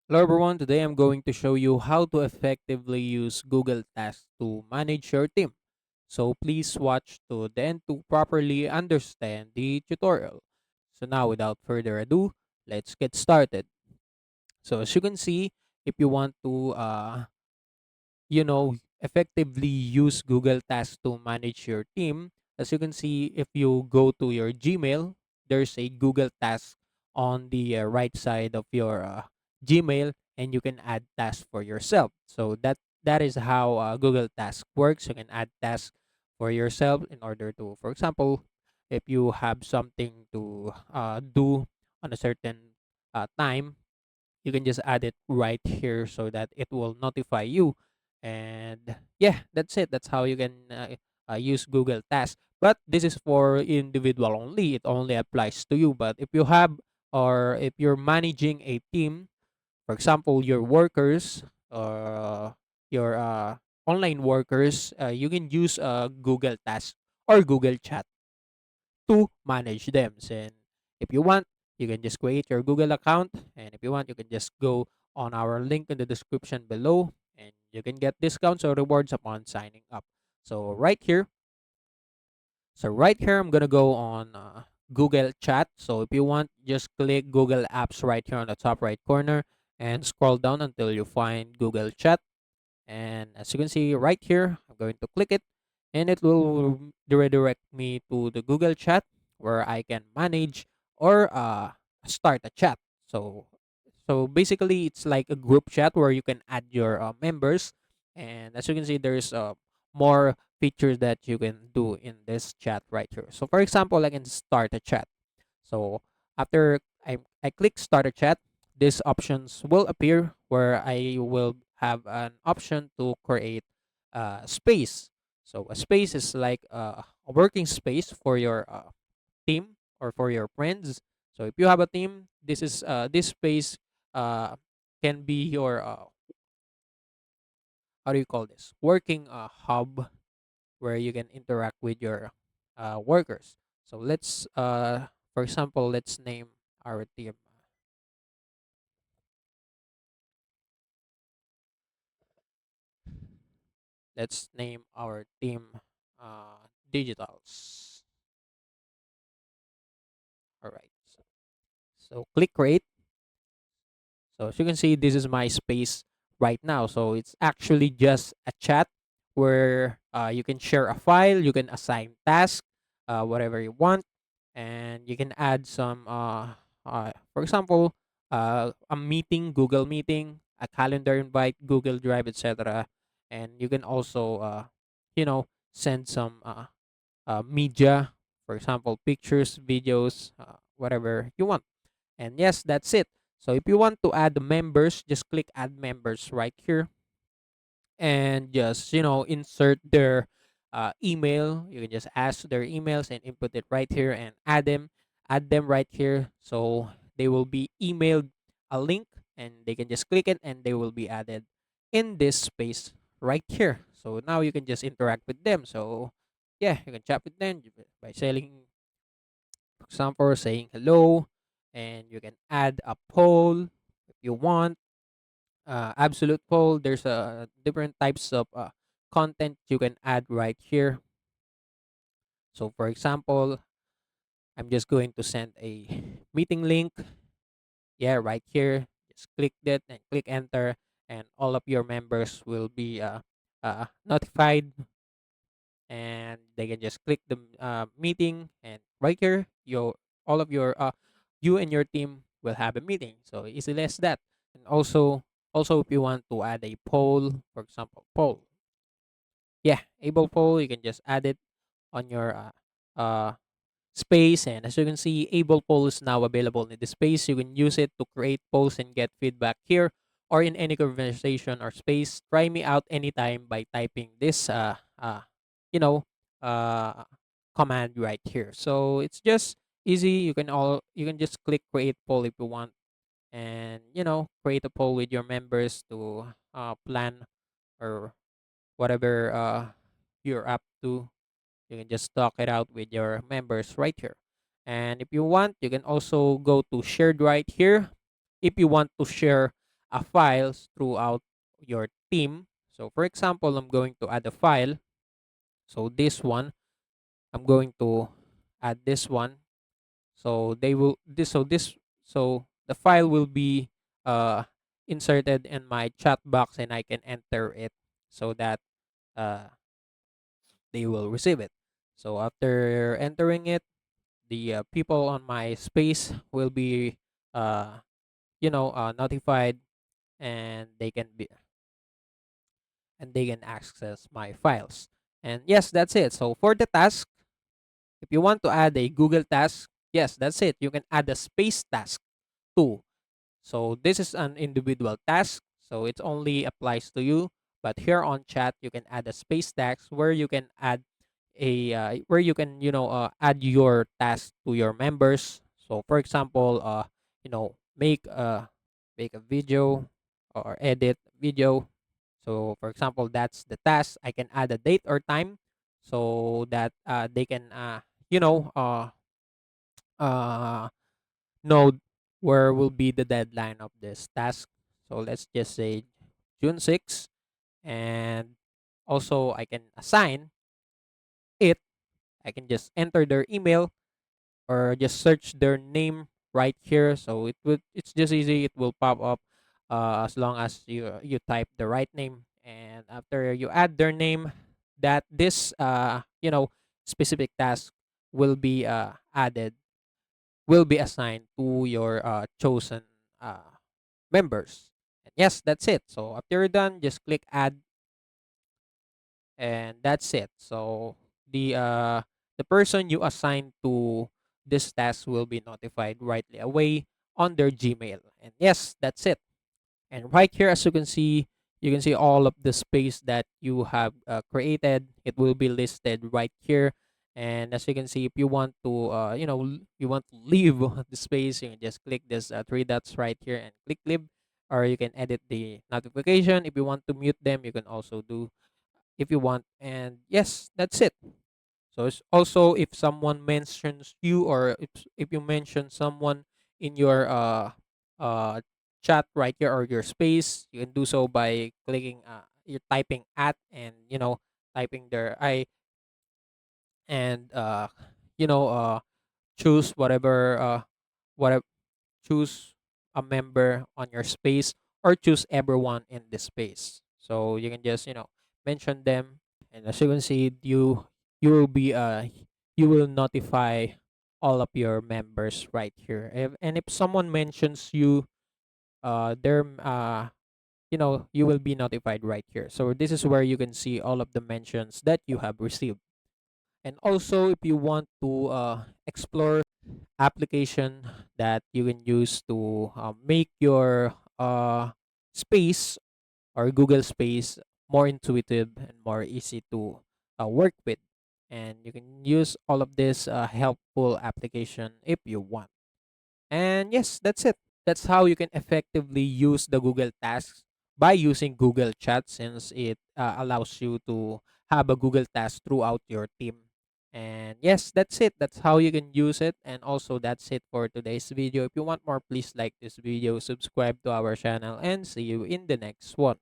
Hello everyone, today I'm going to show you how to effectively use Google Tasks to manage your team. So please watch to the end to properly understand the tutorial. So now without further ado, let's get started. So as you can see, if you want to effectively use Google Tasks to manage your team. As you can see, if you go to your Gmail, there's a Google Task on the right side of your Gmail, and you can add tasks for yourself. So that is how Google Task works. You can add tasks for yourself in order to, for example, if you have something to do on a certain time, you can just add it right here so that it will notify you. And yeah, that's it. That's how you can use Google Tasks. But this is for individual only. It only applies to you. But if you have, or if you're managing a team, for example, your workers or your online workers, you can use Google Tasks or Google Chat to manage them. And if you want, you can just create your Google account. And if you want, you can just go on our link in the description below and you can get discounts or rewards upon signing up. So right here, I'm gonna go on Google Chat. So if you want, just click Google Apps right here on the top right corner and scroll down until you find Google Chat. And as you can see right here, I'm going to click it and it will redirect me to the Google Chat where I can manage or start a chat. So basically it's like a group chat where you can add your members. And as you can see, there's more features that you can do in this chat right here. So for example, I can start a chat. So after I click start a chat, these options will appear where I will have an option to create a space. So a space is like a working space for your team or for your friends. So if you have a team, this space uh, can be your how do you call this, working hub where you can interact with your workers. So let's for example, let's name our team. Let's name our team digitals. All right. So click create. So as you can see, this is my space right now. So it's actually just a chat where you can share a file, you can assign tasks, whatever you want, and you can add some, for example, a meeting, Google Meeting, a calendar invite, Google Drive, etc. And you can also, send some media, for example, pictures, videos, whatever you want. And yes, that's it. So if you want to add the members, just click add members right here and just, insert their email. You can just ask their emails and input it right here and add them right here. So they will be emailed a link and they can just click it and they will be added in this space right here. So now you can just interact with them. So yeah, you can chat with them by saying, for example, saying hello, and you can add a poll if you want. Absolute poll. There's different types of content you can add right here. So, for example, I'm just going to send a meeting link. Yeah, right here. Just click that and click enter, and all of your members will be notified and they can just click the meeting, and right here your all of your you and your team will have a meeting, so easily as that. And also if you want to add a poll, for example, poll, yeah, able poll, you can just add it on your space. And as you can see, able poll is now available in the space. You can use it to create polls and get feedback here or in any conversation or space. Try me out anytime by typing this you know uh command right here. So it's just easy. You can just click create poll if you want, and create a poll with your members to plan or whatever you're up to. You can just talk it out with your members right here. And if you want, you can also go to shared right here. If you want to share files throughout your team. So for example, I'm going to add a file. So this one, I'm going to add this one. So they will this so this so the file will be uh inserted in my chat box, and I can enter it so that uh they will receive it. So after entering it, the people on my space will be uh notified, and they can access my files. And yes, that's it. So for the task, if you want to add a Google task, yes, that's it. You can add a space task too. So this is an individual task, so it only applies to you. But here on chat, you can add a space task where you can add where you can add your task to your members. So for example, make a video or edit video. So for example, that's the task. I can add a date or time so that they can you know uh uh know where will be the deadline of this task. So let's just say June 6th, and also I can assign it. I can just enter their email or just search their name right here. So it's just easy. It will pop up as long as you type the right name, and after you add their name, that this specific task will be assigned to your chosen members. And yes, that's it. So after you're done, just click add, and that's it. So the person you assign to this task will be notified rightly away on their Gmail. And yes, that's it. And right here, as you can see all of the space that you have created. It will be listed right here. And as you can see, if you want to you want to leave the space, you can just click this three dots right here and click leave, or you can edit the notification. If you want to mute them, you can also do if you want. And yes, that's it. So it's also, if someone mentions you, or if you mention someone in your uh chat right here or your space, you can do so by clicking you're typing at, and typing their I, and you know uh choose whatever choose a member on your space, or choose everyone in the space. So you can just mention them, and as you can see, you will be you will notify all of your members right here. And if someone mentions you, their you will be notified right here. So this is where you can see all of the mentions that you have received. And also, if you want to explore application that you can use to make your space or Google Space more intuitive and more easy to work with. And you can use all of this helpful application if you want. And yes, that's it. That's how you can effectively use the Google Tasks by using Google Chat, since it allows you to have a Google Task throughout your team. And yes, that's it. That's how you can use it. And also, that's it for today's video. If you want more, please like this video, subscribe to our channel, and see you in the next one.